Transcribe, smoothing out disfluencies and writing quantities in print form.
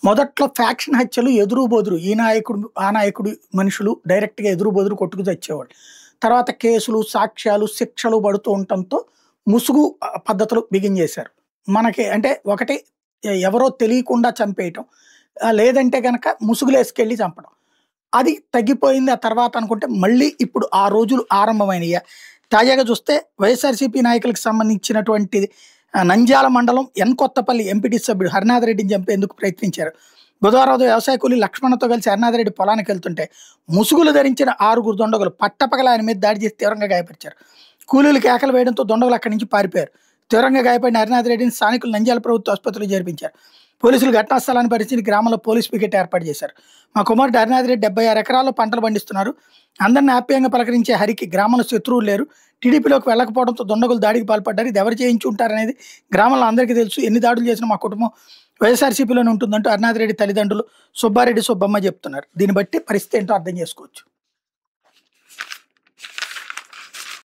మొదట్లో ఫ్యాక్షన్ హత్యలు ఎదురు బొదురు ఈ నాయకుడు ఆ నాయకుడు మనుషులు డైరెక్ట్‌గా ఎదురు బొదురు కొట్టుకు చచ్చేవాళ్ళు. తర్వాత కేసులు, సాక్ష్యాలు, శిక్షలు పడుతూ ఉండటంతో ముసుగు పద్ధతులు బిగించేశారు. మనకి అంటే ఒకటి ఎవరో తెలియకుండా చంపేయటం. లేదంటే గనక ముసుగులేసుకెళ్ళి చంపడం. అది తగ్గిపోయింది ఆ తర్వాత అనుకుంటే మళ్ళీ ఇప్పుడు ఆ రోజులు ఆరంభమైనయా? తాజాగా చూస్తే వైఎస్ఆర్‌సీపీ నాయకులకు సంబంధించినటువంటి నంద్యాల మండలం కొత్తపల్లి ఎంపీటీసీ సభ్యుడు హరినాథ్ రెడ్డిని చంపేందుకు ప్రయత్నించారు. బుధవారం ఉదయం వ్యవసాయ కూలీ లక్ష్మణ్‌తో కలిసి హరినాథ్ రెడ్డి పొలానికి వెళ్తుంటే ముసుగులు ధరించిన 6 దుండగులు పట్టపగల ఆయన మీద దాడి చేసి తీవ్రంగా గాయపరిచారు. కూలీలు కేకలు వేయడంతో దుండగులు అక్కడి నుంచి పారిపోయారు. తీవ్రంగా గాయపడిన హరినాథ్ రెడ్డిని స్థానికులు నంద్యాల ప్రభుత్వ ఆసుపత్రిలో చేర్పించారు. పోలీసులు ఘటనా స్థలాన్ని పరిశీలించి గ్రామంలో పోలీస్ పికెట్ ఏర్పాటు చేశారు. మా కుమారుడు హరినాథ్ రెడ్డి 76 ఎకరాల్లో పంటలు పండిస్తున్నారు. అందరిని ఆప్యాయంగా పలకరించే హరికి గ్రామంలో శత్రువులు లేరు. టీడీపీలోకి వెళ్ళకపోవడంతో దుండగులు దాడికి పాల్పడ్డారు. ఇది ఎవరు చేయించి ఉంటారనేది గ్రామంలో అందరికీ తెలుసు. ఎన్ని దాడులు చేసినా మా కుటుంబం వైఎస్ఆర్‌సీపీలోనే ఉంటుందంటూ హరినాథ్ రెడ్డి తల్లిదండ్రులు సుబ్బారెడ్డి, సుబ్బమ్మ చెప్తున్నారు. దీన్ని బట్టి పరిస్థితి ఏంటో అర్థం చేసుకోవచ్చు.